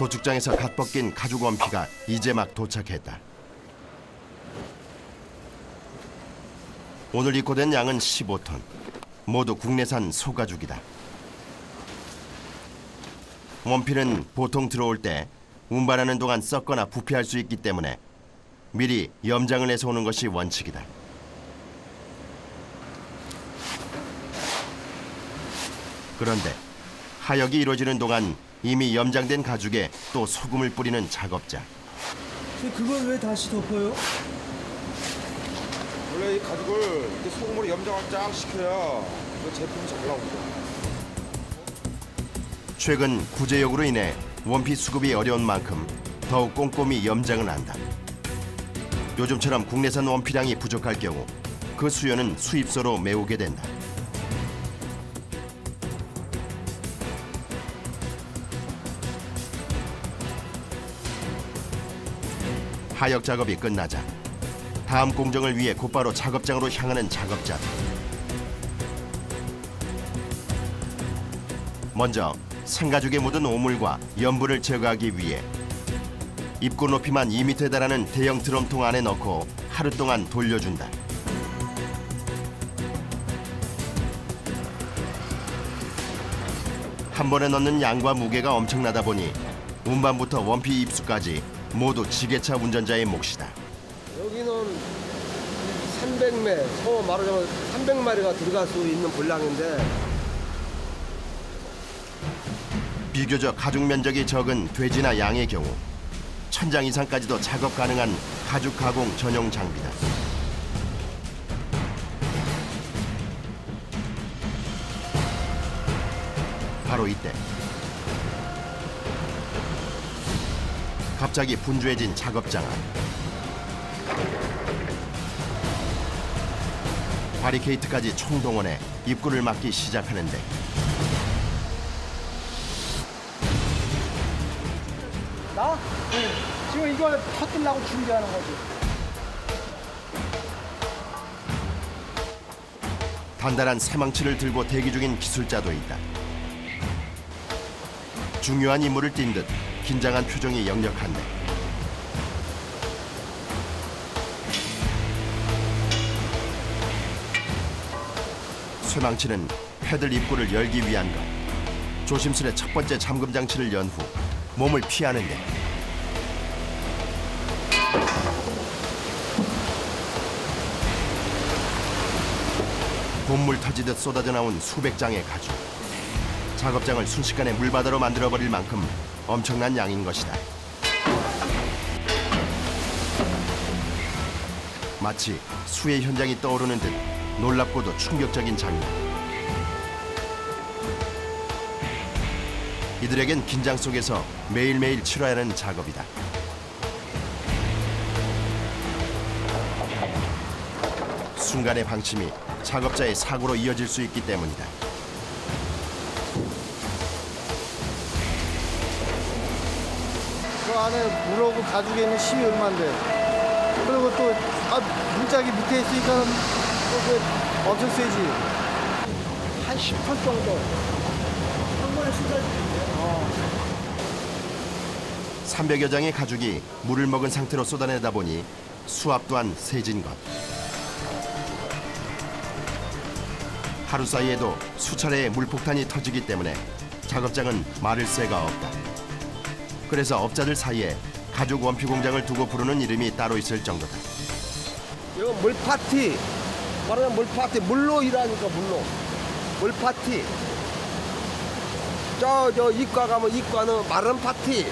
도축장에서 갓 벗긴 가죽 원피가 이제 막 도착했다. 오늘 입고된 양은 15톤. 모두 국내산 소가죽이다. 원피는 보통 들어올 때 운반하는 동안 썩거나 부패할 수 있기 때문에 미리 염장을 해서 오는 것이 원칙이다. 그런데 하역이 이루어지는 동안 이미 염장된 가죽에 또 소금을 뿌리는 작업자. 그걸 왜 다시 덮어요? 원래 이 가죽을 이렇게 소금으로 염장을 쫙 시켜야 그 제품이 잘 나옵니다. 최근 구제역으로 인해 원피 수급이 어려운 만큼 더욱 꼼꼼히 염장을 한다. 요즘처럼 국내산 원피량이 부족할 경우 그 수요는 수입소로 메우게 된다. 하역 작업이 끝나자 다음 공정을 위해 곧바로 작업장으로 향하는 작업자. 먼저 생가죽에 묻은 오물과 염분을 제거하기 위해 입구 높이만 2m에 달하는 대형 드럼통 안에 넣고 하루 동안 돌려준다. 한 번에 넣는 양과 무게가 엄청나다 보니 운반부터 원피 입수까지 모두 지게차 운전자의 몫이다. 여기는 300매, 말하자면 300마리가 들어갈 수 있는 분량인데 비교적 가죽 면적이 적은 돼지나 양의 경우 1000장 이상까지도 작업 가능한 가죽 가공 전용 장비다. 바로 이때 갑자기 분주해진 작업장 안. 바리케이트까지 총동원해 입구를 막기 시작하는데 나? 네. 지금 이거 터뜨리려고 준비하는 거지. 단단한 새망치를 들고 대기 중인 기술자도 있다. 중요한 임무를 띈 듯 긴장한 표정이 역력한데 쇠망치는 패들 입구를 열기 위한 것. 조심스레 첫 번째 잠금 장치를 연 후 몸을 피하는데 봇물 터지듯 쏟아져 나온 수백 장의 가죽. 작업장을 순식간에 물바다로 만들어버릴 만큼 엄청난 양인 것이다. 마치 수해 현장이 떠오르는 듯 놀랍고도 충격적인 장면. 이들에겐 긴장 속에서 매일매일 치러야 하는 작업이다. 순간의 방침이 작업자의 사고로 이어질 수 있기 때문이다. 그 안에 물하고 가죽에 있는 힘이 얼마인데 그리고 또 물짝이 밑에 있으니까 또 엄청 세지. 한 10톤 정도 한 번에 쏟아질 수 있어요. 300여 장의 가죽이 물을 먹은 상태로 쏟아내다 보니 수압 또한 세진 것. 하루 사이에도 수차례의 물폭탄이 터지기 때문에 작업장은 말을 새가 없다. 그래서 업자들 사이에 가죽 원피 공장을 두고 부르는 이름이 따로 있을 정도다. 이거 물파티. 말하자면 물파티. 물로 일하니까 물로. 물파티. 저 이과 가면 이과는 마른 파티.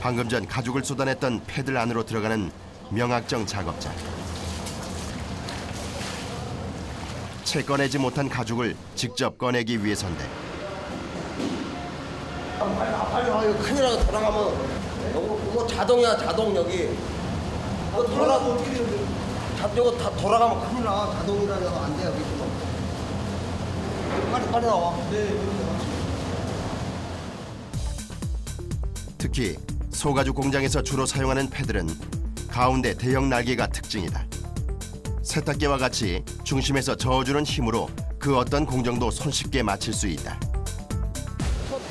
방금 전 가죽을 쏟아냈던 패들 안으로 들어가는 명학정 작업자. 채 꺼내지 못한 가죽을 직접 꺼내기 위해서인데 이거 큰일 나가 돌아가면 이거 자동이야 자동 여기. 이거 돌아가면 어떻게 돼요? 이거 다 돌아가면 큰일 나. 자동이라서 안 돼 여기. 빨리 나와. 네. 특히 소가죽 공장에서 주로 사용하는 패들은 가운데 대형 날개가 특징이다. 세탁기와 같이 중심에서 저어주는 힘으로 그 어떤 공정도 손쉽게 마칠 수 있다.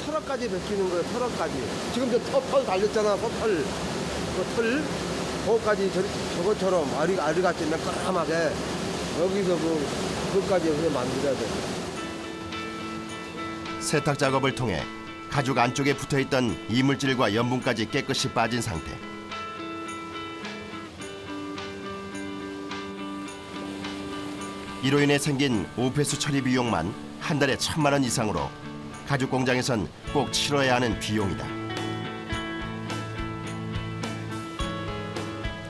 털어까지 벗기는 거예요. 털어까지. 지금 털 달렸잖아. 털. 털. 거기까지 저것처럼 알이같이 매끄럼하게 여기서 그것까지 해서 만들어야 돼. 세탁 작업을 통해 가죽 안쪽에 붙어있던 이물질과 염분까지 깨끗이 빠진 상태. 이로 인해 생긴 오폐수 처리 비용만 한 달에 1,000만 원 이상으로 가죽 공장에선 꼭 치러야 하는 비용이다.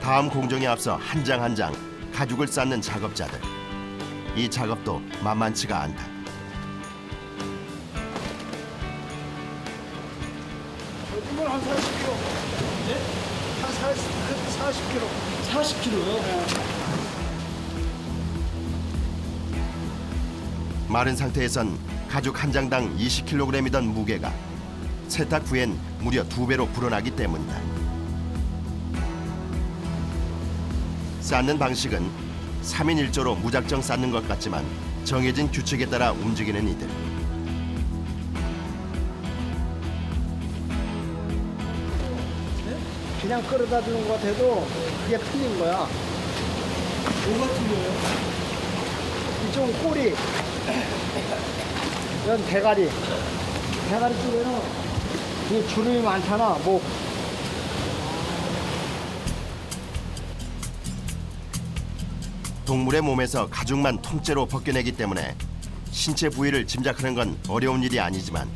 다음 공정에 앞서 한 장 한 장 가죽을 쌓는 작업자들. 이 작업도 만만치가 않다. 요즘은 한 40kg. 네? 한 40kg. 40kg요? 마른 상태에선 가죽 한 장당 20kg이던 무게가 세탁 후엔 무려 2배로 불어나기 때문이다. 쌓는 방식은 3인 1조로 무작정 쌓는 것 같지만 정해진 규칙에 따라 움직이는 이들. 그냥 끌어다 주는 것 같아도 그게 틀린 거야. 뭐가 틀려요? 이쪽은 꼬리, 이건 대가리. 대가리 쪽에는 이 주름이 많잖아, 목. 동물의 몸에서 가죽만 통째로 벗겨내기 때문에 신체 부위를 짐작하는 건 어려운 일이 아니지만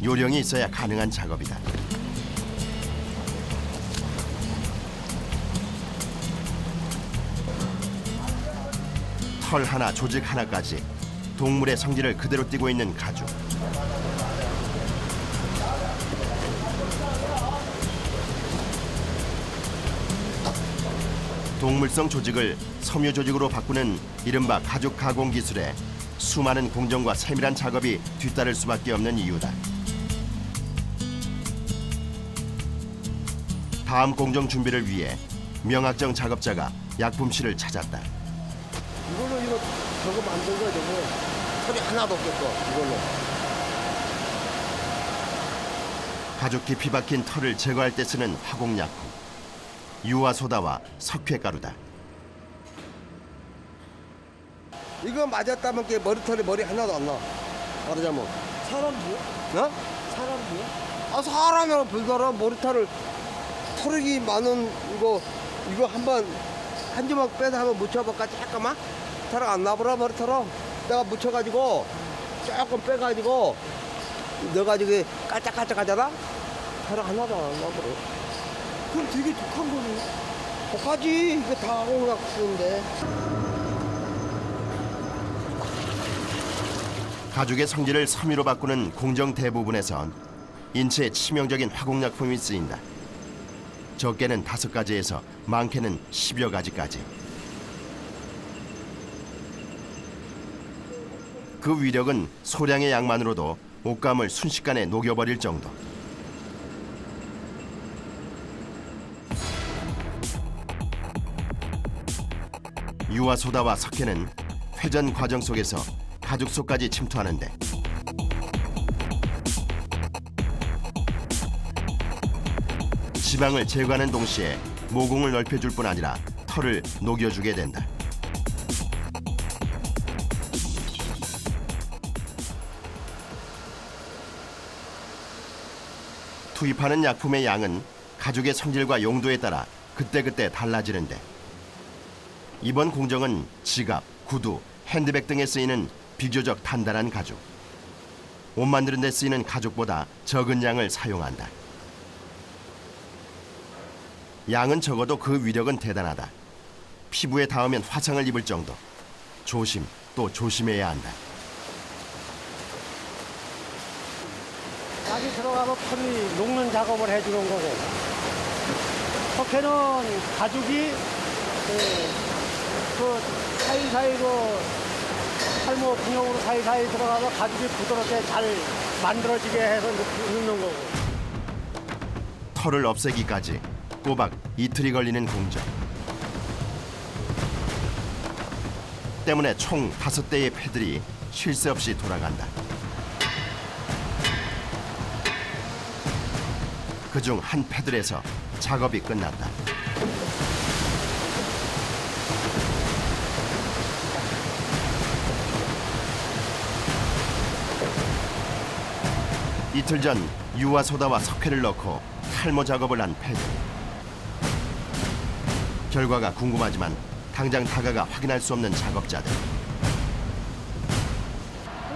요령이 있어야 가능한 작업이다. 털 하나, 조직 하나까지 동물의 성질을 그대로 띠고 있는 가죽. 동물성 조직을 섬유 조직으로 바꾸는 이른바 가죽 가공 기술에 수많은 공정과 세밀한 작업이 뒤따를 수밖에 없는 이유다. 다음 공정 준비를 위해 명학정 작업자가 약품실을 찾았다. 이걸로 저거 만든 거야, 저거. 털이 하나도 없었어, 이걸로. 가죽 깊이 박힌 털을 제거할 때 쓰는 화공약품. 유화소다와 석회가루다. 이거 맞았다면 게 머리 하나도 안 나. 말하자면. 사람도요? 어? 사람도요? 아, 사람이랑 불가라 머리털을 털이 많은 이거 한 주먹 빼서 한번 묻혀볼까 잠깐만. 털 안 나보라 머리털어. 내가 묻혀가지고 조금 빼가지고 넣어가지고 깔짝깔짝 하잖아. 털 하나도 안 나보라. 그럼 되게 독한 거네요. 독하지. 이거 다 하고 쓰는데. 가죽의 성질을 섬유로 바꾸는 공정 대부분에선 인체에 치명적인 화공약품이 쓰인다. 적게는 5가지에서 많게는 10여 가지까지. 그 위력은 소량의 양만으로도 옷감을 순식간에 녹여버릴 정도. 유화소다와 석회는 회전 과정 속에서 가죽 속까지 침투하는데 지방을 제거하는 동시에 모공을 넓혀줄 뿐 아니라 털을 녹여주게 된다. 투입하는 약품의 양은 가죽의 성질과 용도에 따라 그때그때 달라지는데 이번 공정은 지갑, 구두, 핸드백 등에 쓰이는 비교적 단단한 가죽. 옷 만드는 데 쓰이는 가죽보다 적은 양을 사용한다. 양은 적어도 그 위력은 대단하다. 피부에 닿으면 화상을 입을 정도. 조심 또 조심해야 한다. 약이 들어가서 털이 녹는 작업을 해주는 거고, 석회는 가죽이 그 사이사이로 탈모 분용으로 사이사이 들어가서 가죽이 부드럽게 잘 만들어지게 해서 넣는 거고. 털을 없애기까지 꼬박 이틀이 걸리는 공정. 때문에 총 5대의 패들이 쉴 새 없이 돌아간다. 그중 한 패들에서 작업이 끝났다. 이틀 전 유화 소다와 석회를 넣고 탈모 작업을 한 패들. 결과가 궁금하지만 당장 다가가 확인할 수 없는 작업자들.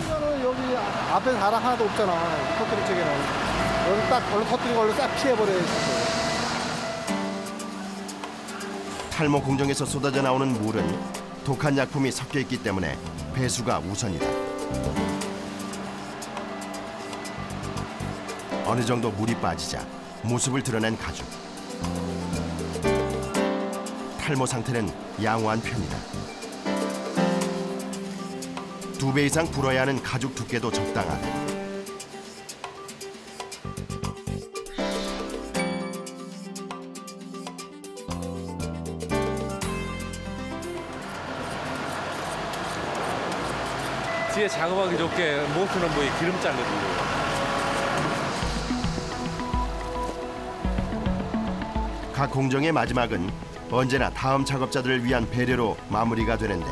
이거는 여기 앞에 사람 하나도 없잖아. 터뜨린 쪽에는. 여기 딱 걸로 터뜨린 걸로 싹 피해버려야지. 탈모 공정에서 쏟아져 나오는 물은 독한 약품이 섞여 있기 때문에 배수가 우선이다. 어느 정도 물이 빠지자 모습을 드러낸 가죽. 탈모 상태는 양호한 편이다. 2배 이상 불어야 하는 가죽 두께도 적당하다. 뒤에 작업하기 좋게 모트는 뭐 기름장거든요. 각 공정의 마지막은 언제나 다음 작업자들을 위한 배려로 마무리가 되는데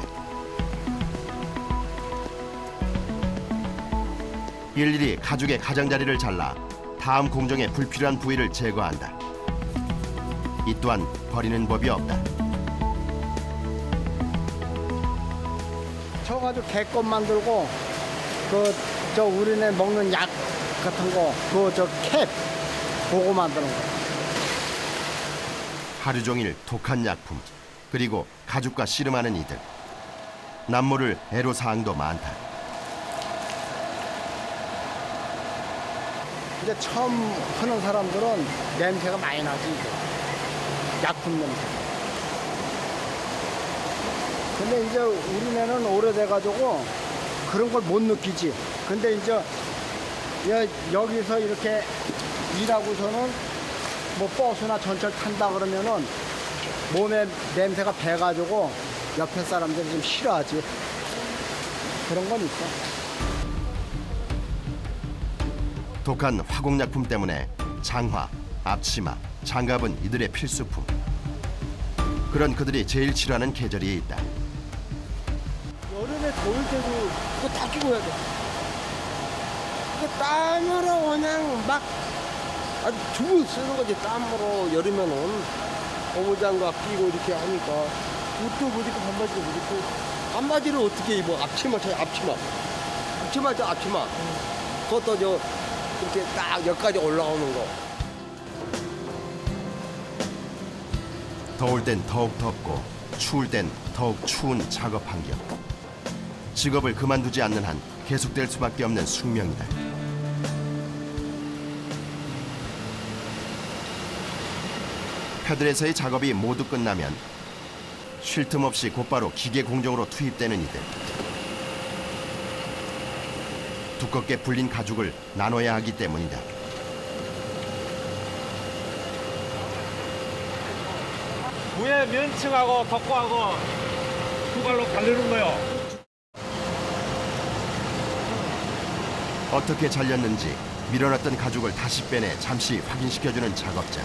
일일이 가죽의 가장자리를 잘라 다음 공정의 불필요한 부위를 제거한다. 이 또한 버리는 법이 없다. 저 가지고 개껌 만들고 저 우리네 먹는 약 같은 거 그거 저 캡 그거 만드는 거. 하루 종일 독한 약품 그리고 가죽과 씨름하는 이들. 남모를 애로사항도 많다. 이제 처음 하는 사람들은 냄새가 많이 나지. 이게. 약품 냄새. 근데 이제 우리네는 오래돼가지고 그런 걸 못 느끼지. 근데 이제 여기서 이렇게 일하고서는 뭐 버스나 전철 탄다 그러면은 몸에 냄새가 배가지고 옆에 사람들이 좀 싫어하지. 그런 건 있어. 독한 화공약품 때문에 장화, 앞치마, 장갑은 이들의 필수품. 그런 그들이 제일 싫어하는 계절이 있다. 여름에 더울 때도 그거 다 끼고 해야 돼. 그 땀으로 그냥 막 아주 죽을 쓰는 거지. 땀으로 여름에는 고무장갑 끼고 이렇게 하니까 옷도 못 입고 반바지도 못 입고 반바지를 어떻게 입어? 앞치마 저 앞치마 저 앞치마 그것도 저 이렇게 딱 여기까지 올라오는 거. 더울 땐 더욱 덥고 추울 땐 더욱 추운 작업 환경. 직업을 그만두지 않는 한 계속될 수밖에 없는 숙명이다. 패들에서의 작업이 모두 끝나면 쉴 틈 없이 곧바로 기계 공정으로 투입되는 이들. 두껍게 불린 가죽을 나눠야 하기 때문이다. 위에 면층하고 덕구하고 두 갈로 갈르는 거요. 어떻게 잘렸는지 밀어놨던 가죽을 다시 빼내 잠시 확인시켜주는 작업자.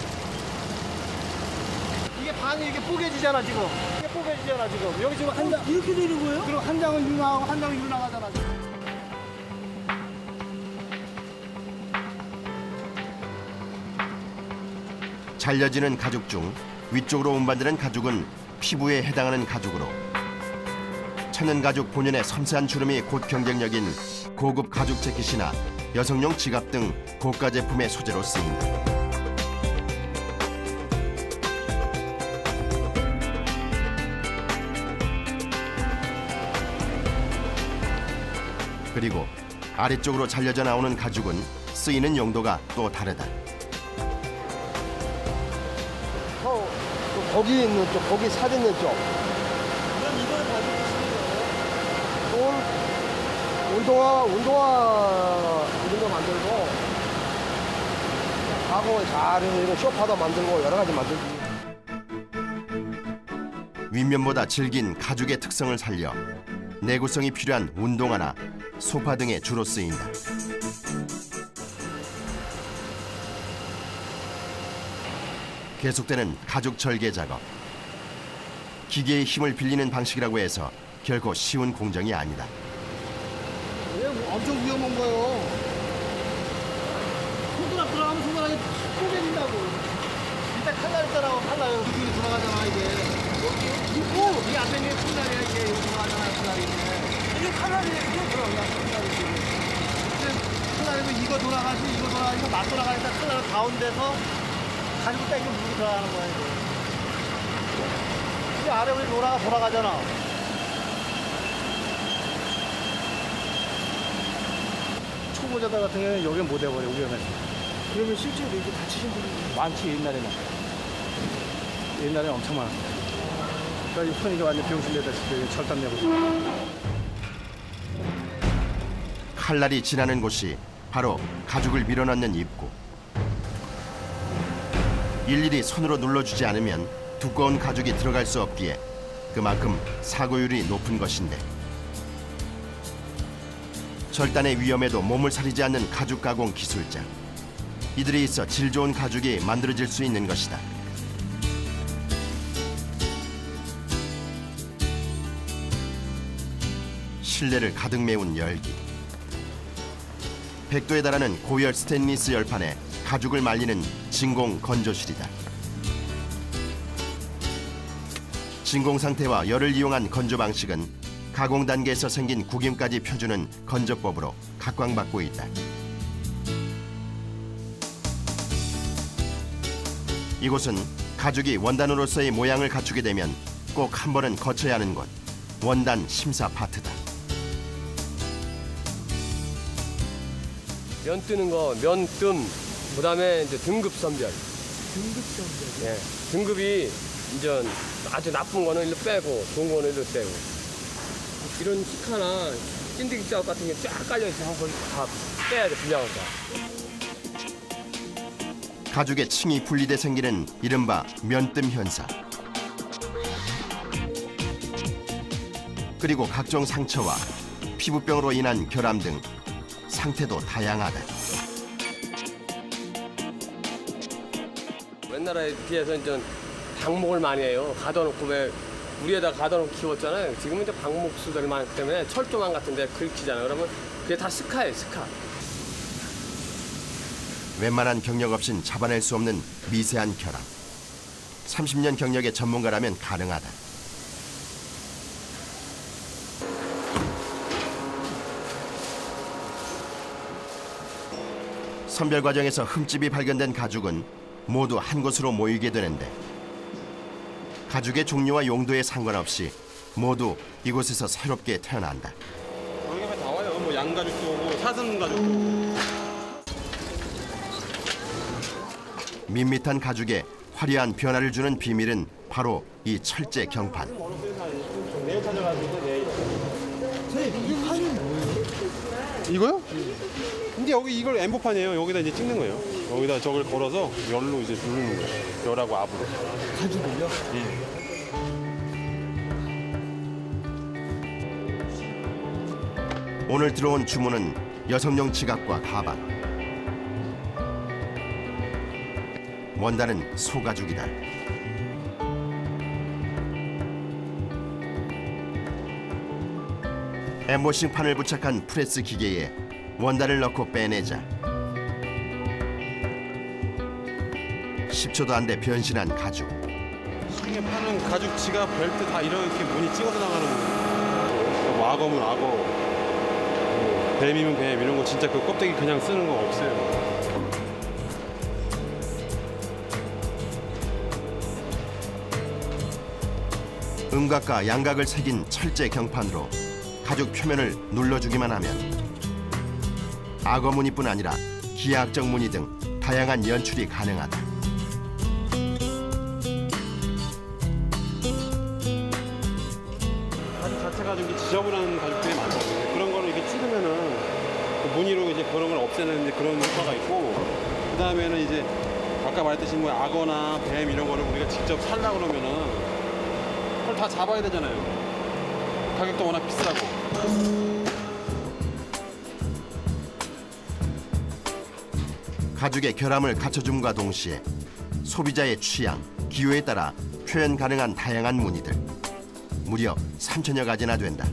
이게 반이 이렇게 뽀개지잖아 지금. 이게 뽀개지잖아 지금. 여기 지금 한 장. 이렇게 되는 거예요? 그리고 한 장은 유나하고 한 장은 유나가잖아 지금. 잘려지는 가죽 중 위쪽으로 운반되는 가죽은 피부에 해당하는 가죽으로 천연 가죽 본연의 섬세한 주름이 곧 경쟁력인 고급 가죽 재킷이나 여성용 지갑 등 고가 제품의 소재로 쓰인다. 그리고 아래쪽으로 잘려져 나오는 가죽은 쓰이는 용도가 또 다르다. 거기 있는 쪽, 거기 살 있는 쪽. 그럼 이걸 가지고 쓰는 거예요? 운동화 이런 거 만들고 하고 잘 이런 쇼파도 만들고 여러 가지 만들고. 윗면보다 질긴 가죽의 특성을 살려 내구성이 필요한 운동화나 소파 등에 주로 쓰인다. 계속되는 가죽 절개 작업. 기계의 힘을 빌리는 방식이라고 해서 결코 쉬운 공정이 아니다. 엄청 위험한 거예요. 손가락 들어가면 손가락이 쪼개진다고. 일단 칼날 있잖아, 칼날 여기 들어가잖아 이게. 여기 있고 이 앞에 있는 칼날이야 이게 여기 들어가잖아 칼날이. 이게 칼날이 이게 들어가 칼날이. 칼날이면 이거 돌아가고 맞 돌아가니까 칼날 가운데서 가지고 당기면 물이 들어가는 거야 이거. 이게 아래 우리 로라가 돌아가잖아. 초보자들 같은 경우는 여기 못 해버려 위험해서. 그러면 실제로 이렇게 다치신 분이 많지 옛날에는. 옛날에 엄청 많았어. 그러니까 손이 완전 병신 되다시피 철단 내고. 칼날이 지나는 곳이 바로 가죽을 밀어넣는 입구. 일일이 손으로 눌러주지 않으면 두꺼운 가죽이 들어갈 수 없기에 그만큼 사고율이 높은 것인데, 절단의 위험에도 몸을 사리지 않는 가죽 가공 기술자. 이들이 있어 질 좋은 가죽이 만들어질 수 있는 것이다. 실내를 가득 메운 열기. 100도에 달하는 고열 스테인리스 열판에 가죽을 말리는 진공 건조실이다. 진공 상태와 열을 이용한 건조 방식은 가공 단계에서 생긴 구김까지 펴주는 건조법으로 각광받고 있다. 이곳은 가죽이 원단으로서의 모양을 갖추게 되면 꼭 한 번은 거쳐야 하는 곳, 원단 심사 파트다. 면 뜨는 거, 면뜸, 그다음에 이제 등급 선별. 예, 등급이 이제 아주 나쁜 거는 일로 빼고, 좋은 거는 일로 빼고. 이런 시카나 찐득이 자국 같은 게 쫙 깔려 있으면 그걸 다 빼야 돼, 분량을 다. 가죽의 층이 분리돼 생기는 이른바 면뜸 현상. 그리고 각종 상처와 피부병으로 인한 결함 등 상태도 다양하다. 옛날에 비해서 이제 방목을 많이 해요. 가둬놓고 왜 우리에다 가둬놓고 키웠잖아요. 지금은 이제 방목수들이 많기 때문에 철조망 같은데 긁히잖아요. 그러면 그게 다 스카예요, 스카. 웬만한 경력 없인 잡아낼 수 없는 미세한 결함. 30년 경력의 전문가라면 가능하다. 선별 과정에서 흠집이 발견된 가죽은 모두 한 곳으로 모이게 되는데, 가죽의 종류와 용도에 상관없이 모두 이곳에서 새롭게 태어난다. 여기가 다 와요. 뭐 양가죽도 오고 사슴 가죽도 오고. 밋밋한 가죽에 화려한 변화를 주는 비밀은 바로 이 철제 경판. 이거요? 근데 여기 이걸 엠보판이에요. 여기다 이제 찍는 거예요. 여기다 저걸 걸어서 열로 이제 누르는 거예요. 열하고 압으로. 가죽을요? 예. 오늘 들어온 주문은 여성용 지갑과 가방. 원단은 소가죽이다. 엠보싱 판을 부착한 프레스 기계에 원단을 넣고 빼내자 10초도 안 돼 변신한 가죽. 시중에 파는 가죽 지갑 벨트 다 이렇게 무늬 찍어서 나가는 거예요. 뭐 악어면 악어, 뭐 뱀이면 뱀 이런 거 진짜 그 껍데기 그냥 쓰는 거 없어요. 음각과 양각을 새긴 철제 경판으로 가죽 표면을 눌러주기만 하면 악어 무늬뿐 아니라 기하학적 무늬 등 다양한 연출이 가능하다. 가죽 자체가 좀 지저분한 가죽들이 많거든요. 그런 거를 이렇게 찍으면은 그 무늬로 이제 그런 걸 없애는 이제 그런 효과가 있고, 그 다음에는 이제 아까 말했듯이 뭐 악어나 뱀 이런 거를 우리가 직접 살라 그러면은 다 잡아야 되잖아요. 가격도 워낙 비싸고. 가죽의 결함을 갖춰줌과 동시에 소비자의 취향, 기호에 따라 표현 가능한 다양한 무늬들. 무려 3천여 가지나 된다.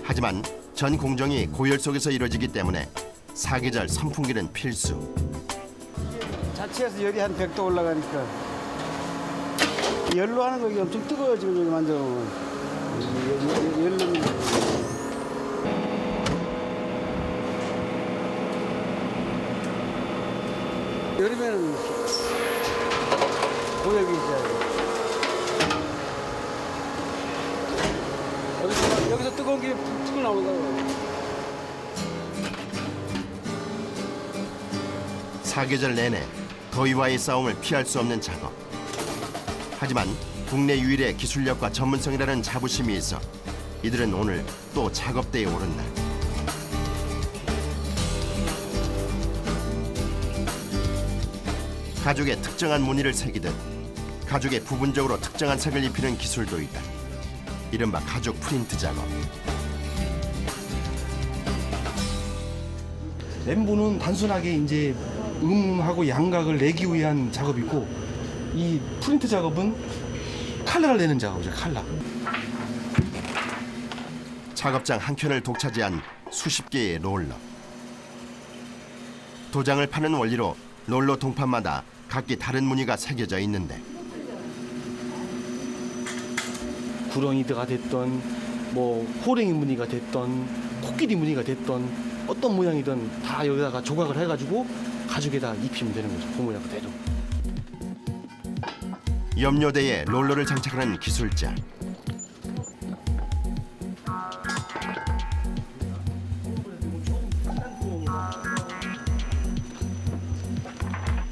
하지만 전 공정이 고열 속에서 이루어지기 때문에 사계절 선풍기는 필수. 자체에서 열이 한 100도 올라가니까 열로 하는 거 이게 엄청 뜨거워요. 지금 여기 만져보면 열로 여름에는 고열이 있어요. 여기서 뜨거운 게 툭 나오더라고요. 사계절 내내 더위와의 싸움을 피할 수 없는 작업. 하지만 국내 유일의 기술력과 전문성이라는 자부심이 있어 이들은 오늘 또 작업대에 오른 날. 가죽에 특정한 무늬를 새기듯 가죽에 부분적으로 특정한 색을 입히는 기술도 있다. 이른바 가죽 프린트 작업. 램보는 단순하게 이제 음하고 양각을 내기 위한 작업이고, 이 프린트 작업은 컬러를 내는 작업이죠. 컬러. 작업장 한 켠을 독차지한 수십 개의 롤러. 도장을 파는 원리로 롤러 동판마다 각기 다른 무늬가 새겨져 있는데, 구렁이가 됐던 뭐 호랭이 무늬가 됐던 코끼리 무늬가 됐던 어떤 모양이든 다 여기다가 조각을 해가지고 가죽에다 입히면 되는 거죠. 그 모양 그대로. 염료대에 롤러를 장착하는 기술자.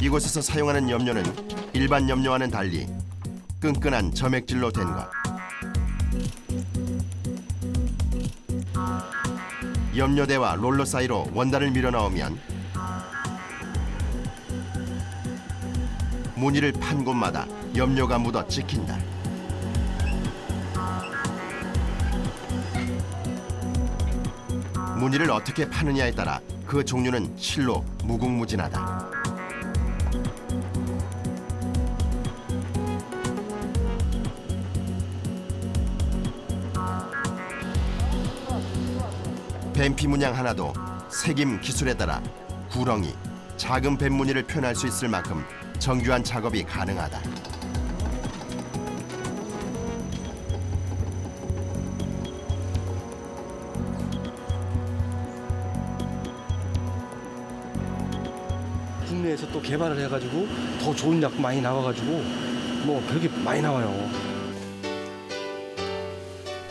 이곳에서 사용하는 염료는 일반 염료와는 달리 끈끈한 점액질로 된 것. 염료대와 롤러 사이로 원단을 밀어넣으면 무늬를 판 곳마다 염료가 묻어 찍힌다. 무늬를 어떻게 파느냐에 따라 그 종류는 실로 무궁무진하다. 뱀피 문양 하나도 색임 기술에 따라 구렁이, 작은 뱀 무늬를 표현할 수 있을 만큼 정교한 작업이 가능하다. 국내에서 또 개발을 해가지고 더 좋은 약품 많이 나와가지고 뭐 별게 많이 나와요.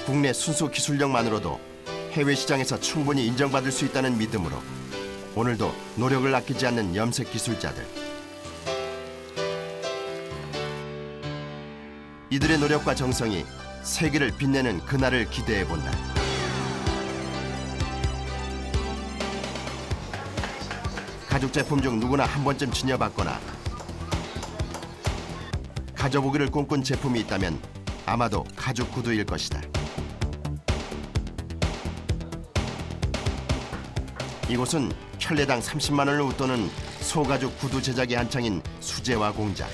국내 순수 기술력만으로도 해외 시장에서 충분히 인정받을 수 있다는 믿음으로 오늘도 노력을 아끼지 않는 염색 기술자들. 이들의 노력과 정성이 세계를 빛내는 그날을 기대해 본다. 가죽 제품 중 누구나 한 번쯤 지녀봤거나 가져보기를 꿈꾼 제품이 있다면 아마도 가죽 구두일 것이다. 이곳은 켤레당 30만 원을 웃도는 소가죽 구두 제작이 한창인 수제화 공장.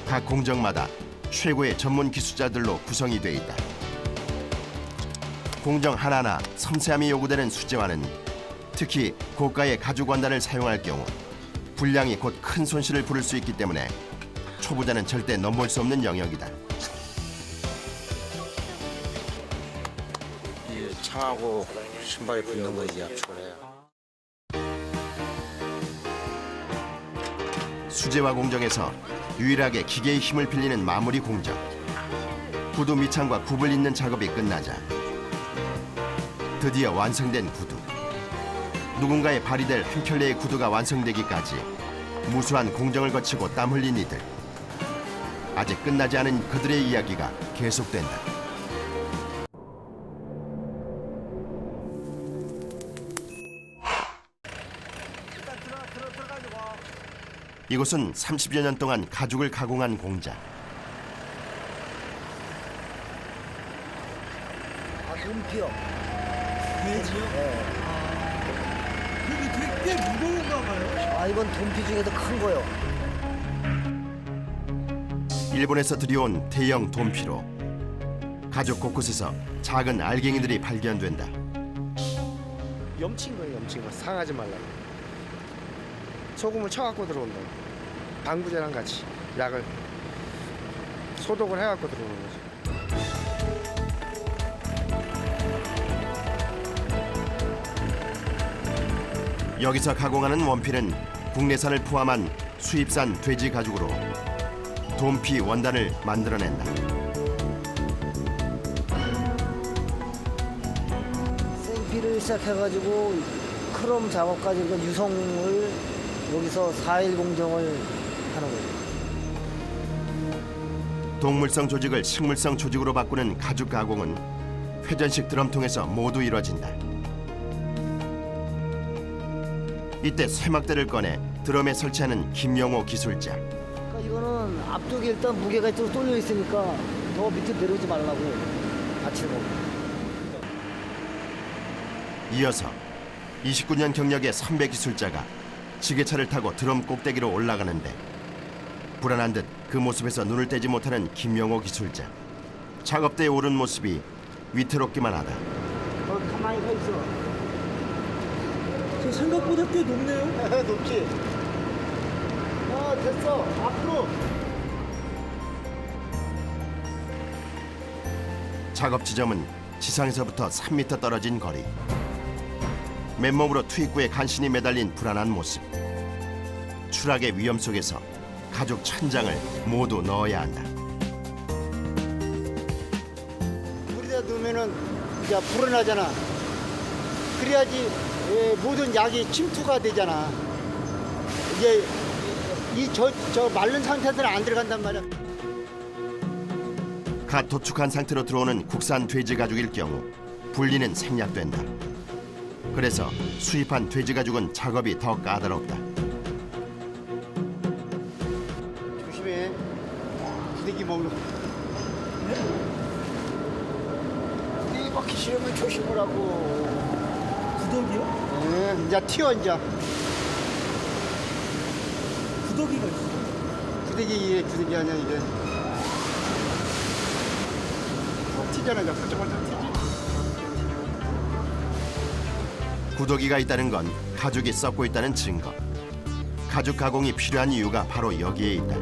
각 공정마다 최고의 전문 기술자들로 구성이 돼 있다. 공정 하나하나 섬세함이 요구되는 수제화는 특히 고가의 가죽 원단을 사용할 경우 분량이 곧 큰 손실을 부를 수 있기 때문에 초보자는 절대 넘볼 수 없는 영역이다. 창하고 신발에 붙는 거지 약초래요. 수제화 공정에서 유일하게 기계의 힘을 빌리는 마무리 공정. 구두 밑창과 굽을 잇는 작업이 끝나자 드디어 완성된 구두. 누군가의 발이 될 한 켤레의 구두가 완성되기까지 무수한 공정을 거치고 땀 흘린 이들. 아직 끝나지 않은 그들의 이야기가 계속된다. 이곳은 30여 년 동안 가죽을 가공한 공장. 돈피요. 돼지요? 네. 여기 되게 꽤 무거운가 봐요. 이건 돈피 중에도 큰 거요. 일본에서 들여온 대형 돈피로 가죽 곳곳에서 작은 알갱이들이 발견된다. 염친 거예요, 염친 거. 상하지 말라고. 소금을 쳐갖고 들어온다. 방부제랑 같이 약을 소독을 해갖고 들어오는 거죠. 여기서 가공하는 원피는 국내산을 포함한 수입산 돼지 가죽으로 돈피 원단을 만들어낸다. 생피를 시작해가지고 크롬 작업까지 유성을 여기서 4일 공정을 하는 거예요. 동물성 조직을 식물성 조직으로 바꾸는 가죽 가공은 회전식 드럼통에서 모두 이뤄진다. 이때 쇠막대를 꺼내 드럼에 설치하는 김영호 기술자. 그러니까 이거는 앞쪽에 일단 무게가 이쪽으로 쏠려 있으니까 더 밑에 내려오지 말라고 다치고. 이어서 29년 경력의 선배 기술자가 지게차를 타고 드럼 꼭대기로 올라가는데 불안한 듯 그 모습에서 눈을 떼지 못하는 김영호 기술자. 작업대에 오른 모습이 위태롭기만 하다. 가만히 서 있어. 저 생각보다 꽤 높네요. 높지? 됐어. 앞으로. 작업 지점은 지상에서부터 3m 떨어진 거리. 맨몸으로 투입구에 간신히 매달린 불안한 모습. 추락의 위험 속에서 가죽 천장을 모두 넣어야 한다. 물에다 넣으면은 이제 불어나잖아. 그래야지 모든 약이 침투가 되잖아. 이제 저 마른 상태에서는 안 들어간단 말이야. 갓 도축한 상태로 들어오는 국산 돼지 가죽일 경우 분리는 생략된다. 그래서 수입한 돼지 가죽은 작업이 더 까다롭다. 조심해. 부대기 먹는. 부대기 먹기 싫으면 조심을 하고. 구더기요? 네, 이제 튀어 이제. 구더기가 있어요. 구더기 아니야 이게. 튀잖아 이제 살짝살짝 튀지. 구더기가 있다는 건 가죽이 썩고 있다는 증거. 가죽 가공이 필요한 이유가 바로 여기에 있다.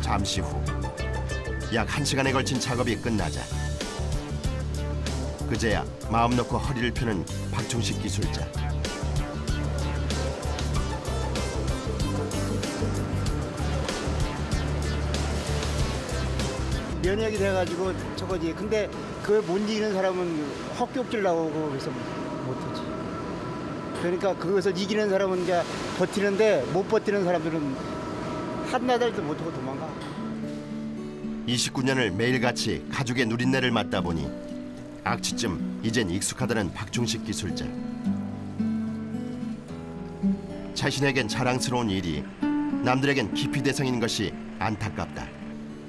잠시 후 약 1시간에 걸친 작업이 끝나자 그제야 마음 놓고 허리를 펴는 박종식 기술자. 면역이 돼가지고 저거지. 근데 그걸 못 이기는 사람은 헛격질 나오고 그래서 못하지. 그러니까 그것을 이기는 사람은 이제 버티는데 못 버티는 사람들은 한나절도 못하고 도망가. 29년을 매일같이 가죽의 누린내를 맡다 보니 악취쯤 이젠 익숙하다는 박종식 기술자. 자신에겐 자랑스러운 일이 남들에겐 기피 대상인 것이 안타깝다.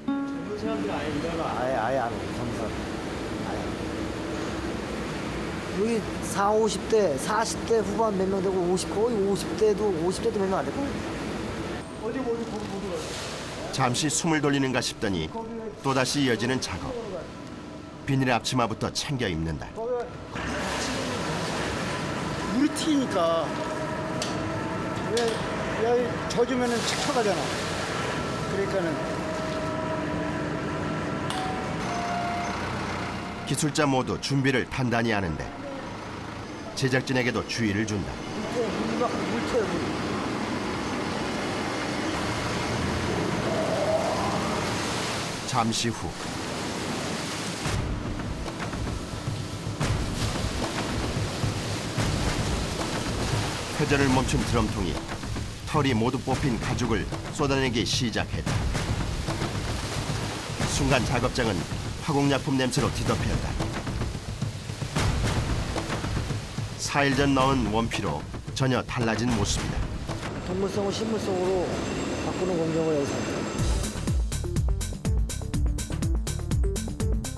젊은 사람들 아예 일어나. 아예 안 해. 점선. 아예. 여기 40, 50대, 40대 후반 몇 명 되고 거의 50대도 몇 명 안 되고. 어디 모두 가요. 잠시 숨을 돌리는가 싶더니 또다시 이어지는 작업. 비닐 앞치마부터 챙겨 입는다. 물이 튀니까 왜 젖으면은 척척하잖아. 그러니까는 기술자 모두 준비를 단단히 하는데 제작진에게도 주의를 준다. 물 튀어요, 물. 잠시 후 회전을 멈춘 드럼통이 털이 모두 뽑힌 가죽을 쏟아내기 시작했다. 순간 작업장은 화공약품 냄새로 뒤덮였다. 4일 전 넣은 원피로 전혀 달라진 모습이다. 동물성을 식물성으로 바꾸는 공정을 여기서 합니다.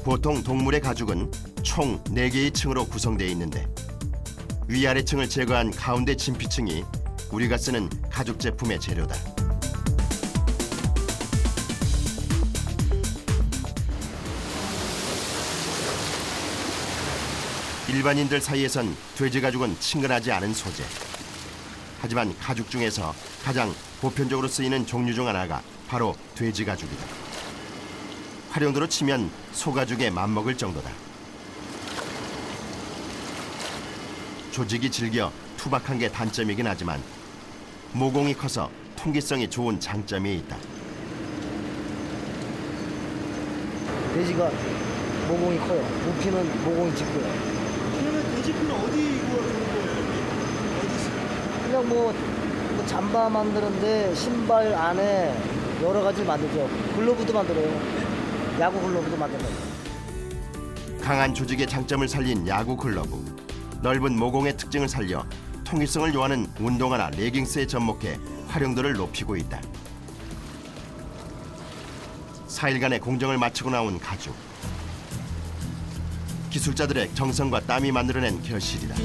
보통 동물의 가죽은 총 4개의 층으로 구성되어 있는데 위아래 층을 제거한 가운데 진피층이 우리가 쓰는 가죽 제품의 재료다. 일반인들 사이에선 돼지 가죽은 친근하지 않은 소재. 하지만 가죽 중에서 가장 보편적으로 쓰이는 종류 중 하나가 바로 돼지 가죽이다. 활용도로 치면 소가죽에 맞먹을 정도다. 조직이 질겨 투박한 게 단점이긴 하지만 모공이 커서 통기성이 좋은 장점이 있다. 돼지가 모공이 커요. 부피는 모공이 짙고요. 그러면 돼지피는 어디 이거 좋은 거예요? 어디 있어요? 그냥 뭐 잠바 만드는데 신발 안에 여러 가지 만들죠. 글러브도 만들어요. 야구 글러브도 만들어요. 강한 조직의 장점을 살린 야구 글러브. 넓은 모공의 특징을 살려 통기성을 요하는 운동화나 레깅스에 접목해 활용도를 높이고 있다. 4일간의 공정을 마치고 나온 가죽. 기술자들의 정성과 땀이 만들어낸 결실이다.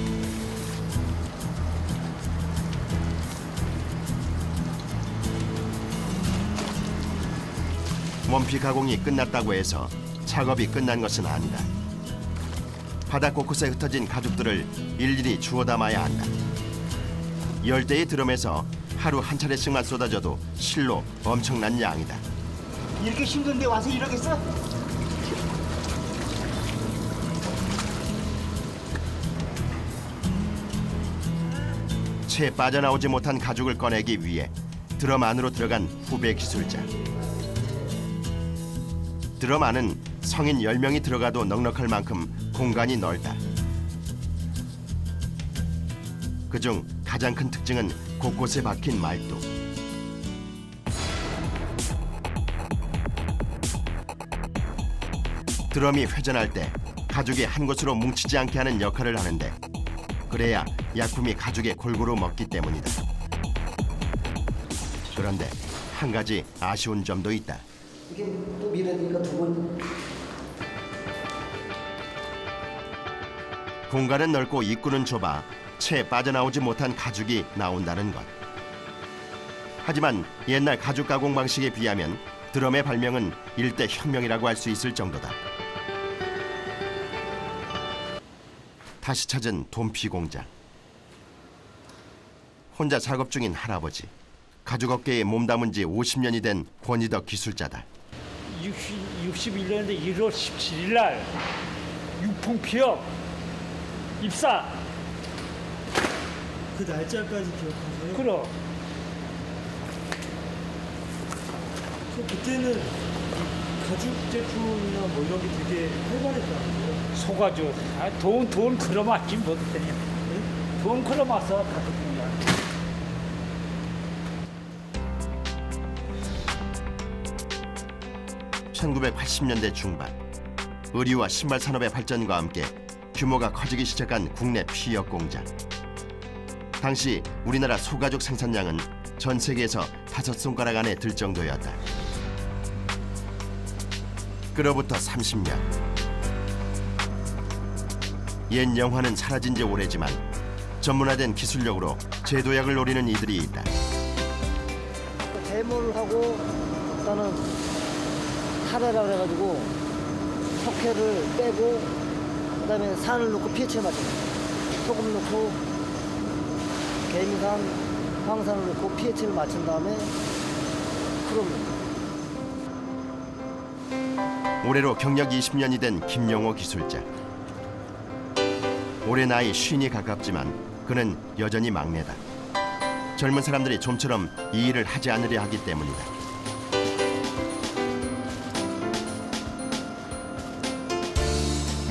원피 가공이 끝났다고 해서 작업이 끝난 것은 아니다. 바닥 곳곳에 흩어진 가죽들을 일일이 주워 담아야 한다. 10대의 드럼에서 하루 한 차례씩만 쏟아져도 실로 엄청난 양이다. 이렇게 힘든데 와서 이러겠어? 채 빠져나오지 못한 가죽을 꺼내기 위해 드럼 안으로 들어간 후배 기술자. 드럼 안은 성인 10명이 들어가도 넉넉할 만큼 공간이 넓다. 그중 가장 큰 특징은 곳곳에 박힌 말뚝. 드럼이 회전할 때 가죽이 한 곳으로 뭉치지 않게 하는 역할을 하는데 그래야 약품이 가죽에 골고루 먹기 때문이다. 그런데 한 가지 아쉬운 점도 있다. 이게 또 밀어내니까 두 번. 공간은 넓고 입구는 좁아 채 빠져나오지 못한 가죽이 나온다는 것. 하지만 옛날 가죽 가공 방식에 비하면 드럼의 발명은 일대 혁명이라고 할 수 있을 정도다. 다시 찾은 돈피 공장. 혼자 작업 중인 할아버지. 가죽 업계에 몸담은 지 50년이 된 권희덕 기술자다. 61년인데 1월 17일 날 육풍피업 입사. 그 날짜까지 기억하세요? 그럼 그때는 가죽 제품이나 뭐 이런 게 되게 활발했다고요? 소가죽. 돈 걸어맞지 못해. 네? 돈 걸어맞어 가죽이야. 1980년대 중반 의류와 신발 산업의 발전과 함께 규모가 커지기 시작한 국내 피혁 공장. 당시 우리나라 소가죽 생산량은 전 세계에서 5손가락 안에 들 정도였다. 그로부터 30년. 옛 영화는 사라진 지 오래지만 전문화된 기술력으로 제도약을 노리는 이들이 있다. 대물을 하고 일단은 타레라 그래가지고 석회를 빼고 그다음에 산을 넣고 pH를 맞춰요. 소금 넣고 개미산, 황산을 넣고 pH를 맞춘 다음에 그럼 올해로 경력 20년이 된 김영호 기술자. 올해 나이 50이 가깝지만 그는 여전히 막내다. 젊은 사람들이 좀처럼 이 일을 하지 않으려 하기 때문이다.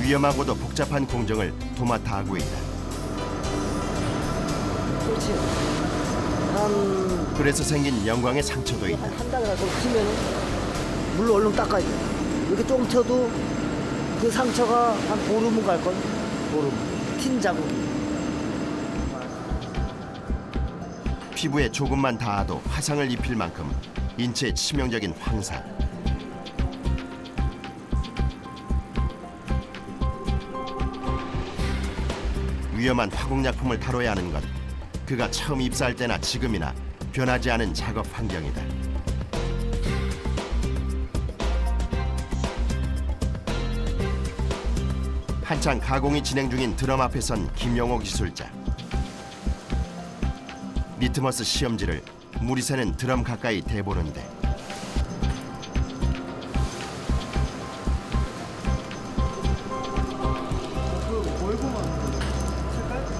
위험하고도 복잡한 공정을 도맡아 하고 있다. 그렇지. 그래서 생긴 영광의 상처도 있다. 한 달이나 더 튀면은 물로 얼른 닦아야 돼. 이렇게 조금 튀어도 그 상처가 한 보름은 갈걸. 보름. 튄 자국이. 피부에 조금만 닿아도 화상을 입힐 만큼 인체에 치명적인 황사. 위험한 화공약품을 다뤄야 하는 것, 그가 처음 입사할 때나 지금이나 변하지 않은 작업 환경이다. 한창 가공이 진행 중인 드럼 앞에 선 김영호 기술자. 리트머스 시험지를 물이 새는 드럼 가까이 대보는데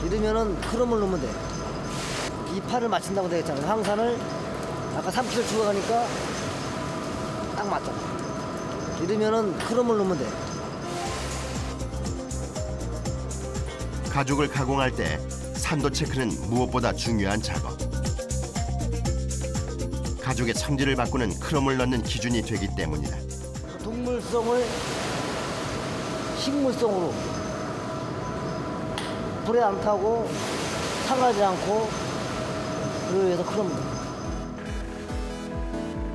이러면은 크롬을 넣으면 돼. 이 팔을 맞춘다고 되어 있잖아요. 황산을 아까 3kg 추가하니까 딱 맞잖아. 이러면은 크롬을 넣으면 돼. 가죽을 가공할 때 산도 체크는 무엇보다 중요한 작업. 가죽의 성질을 바꾸는 크롬을 넣는 기준이 되기 때문이다. 동물성을 식물성으로 불에 안 타고 상하지 않고 그러기 위해서 크롬.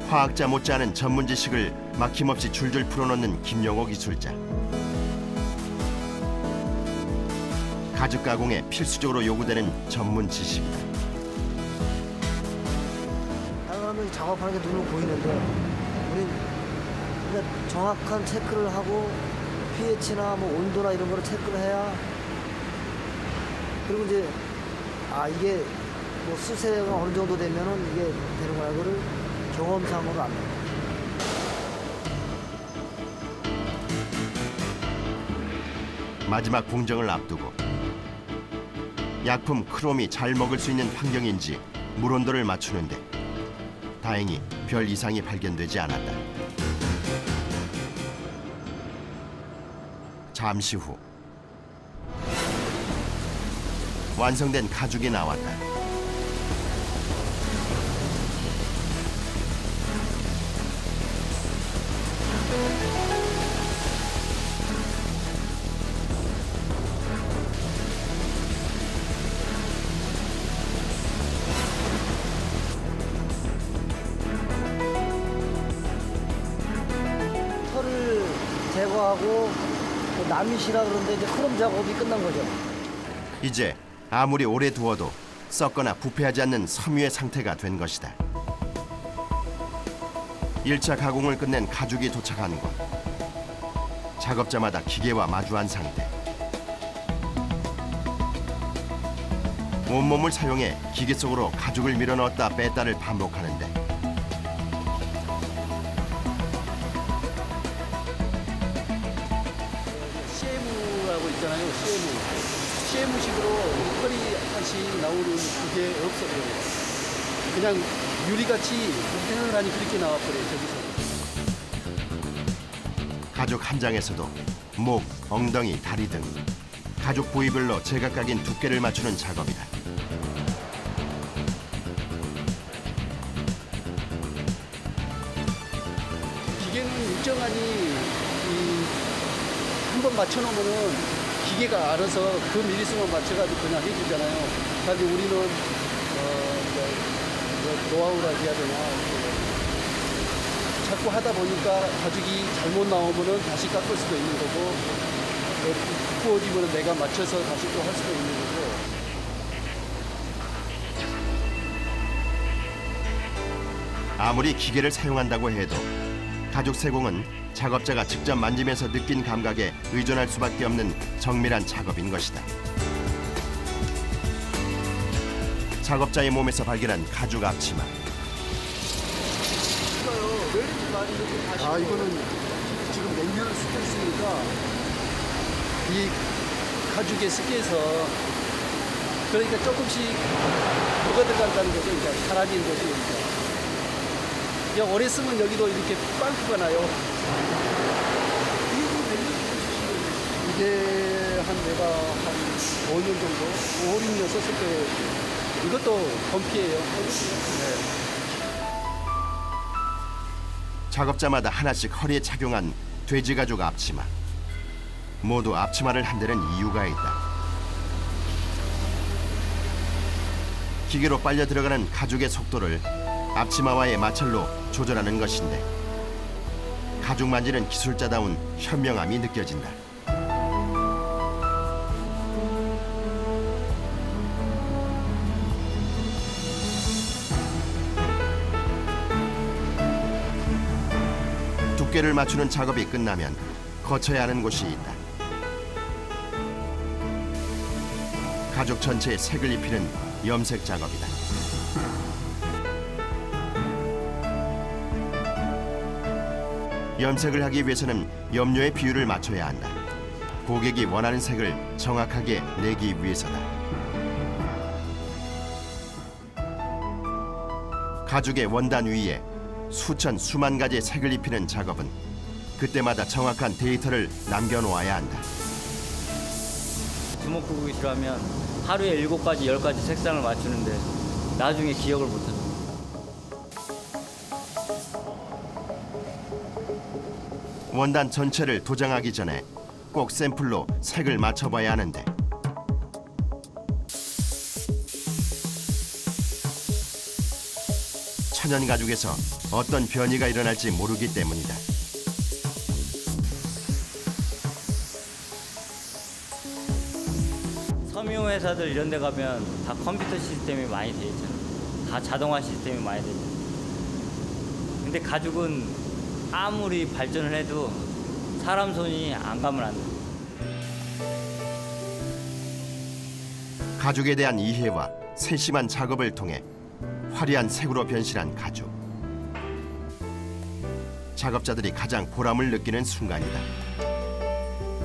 화학자 못지않은 전문 지식을 막힘없이 줄줄 풀어놓는 김영호 기술자. 가죽 가공에 필수적으로 요구되는 전문 지식이다. 다른 사람들이 작업하는 게 눈으로 보이는데 우린 그러니까 정확한 체크를 하고 pH나 뭐 온도나 이런 거를 체크를 해야 그리고 이제 이게 뭐 수세가 어느 정도 되면은 이게 되는 거야. 그걸 경험상으로 압니다. 마지막 공정을 앞두고 약품 크롬이 잘 먹을 수 있는 환경인지 물 온도를 맞추는데 다행히 별 이상이 발견되지 않았다. 잠시 후 완성된 가죽이 나왔다. 털을 제거하고 남이시라 그러는데 이제 크롬 작업이 끝난 거죠. 이제 아무리 오래 두어도 썩거나 부패하지 않는 섬유의 상태가 된 것이다. 1차 가공을 끝낸 가죽이 도착한 곳. 작업자마다 기계와 마주한 상태. 온몸을 사용해 기계 속으로 가죽을 밀어넣었다 뺐다를 반복하는데 CM라고 있잖아요. CM식으로 털이 하나씩 나오는 그게 없어요. 그냥 유리같이 탱탱하니 그렇게 나와버려요. 저기서. 가죽 한 장에서도 목, 엉덩이, 다리 등 가죽 부위별로 제각각인 두께를 맞추는 작업이다. 기계는 일정하니 한 번 맞춰놓으면은 기계가 알아서 그 미리수만 맞춰가지고 그냥 해주잖아요. 근데 우리는 노하우라 해야 되나 자꾸 하다 보니까 가죽이 잘못 나오면은 다시 깎을 수도 있는 거고 부어지면은 내가 맞춰서 다시 또 할 수도 있는 거고. 아무리 기계를 사용한다고 해도 가죽 세공은 작업자가 직접 만지면서 느낀 감각에 의존할 수밖에 없는 정밀한 작업인 것이다. 작업자의 몸에서 발견한 가죽 앞치마. 이거는 지금 냉면을 습했으니까 이 가죽에 습해서 그러니까 조금씩 녹아 들어간다는 거죠. 그러니까 사라지는 거죠. 그러니까 오래 쓰면 여기도 이렇게 빵꾸가 나요. 이게 내가 한 5년 정도, 5, 6년 썼을 때 이것도 건피예요. 네. 작업자마다 하나씩 허리에 착용한 돼지가죽 앞치마. 모두 앞치마를 한 데는 이유가 있다. 기계로 빨려 들어가는 가죽의 속도를 앞치마와의 마찰로 조절하는 것인데 가죽 만지는 기술자다운 현명함이 느껴진다. 두께를 맞추는 작업이 끝나면 거쳐야 하는 곳이 있다. 가죽 전체에 색을 입히는 염색 작업이다. 염색을 하기 위해서는 염료의 비율을 맞춰야 한다. 고객이 원하는 색을 정확하게 내기 위해서다. 가죽의 원단 위에 수천 수만 가지의 색을 입히는 작업은 그때마다 정확한 데이터를 남겨놓아야 한다. 주먹구기 싫어하면 하루에 7가지, 10가지 색상을 맞추는데 나중에 기억을 못하죠. 원단 전체를 도장하기 전에 꼭 샘플로 색을 맞춰봐야 하는데 천연 가죽에서 어떤 변이가 일어날지 모르기 때문이다. 섬유 회사들 이런 데 가면 다 컴퓨터 시스템이 많이 돼 있잖아. 다 자동화 시스템이 많이 돼 있잖아. 근데 가죽은 아무리 발전을 해도 사람 손이 안 가면 안 돼. 가죽에 대한 이해와 세심한 작업을 통해 화려한 색으로 변신한 가죽. 작업자들이 가장 보람을 느끼는 순간이다.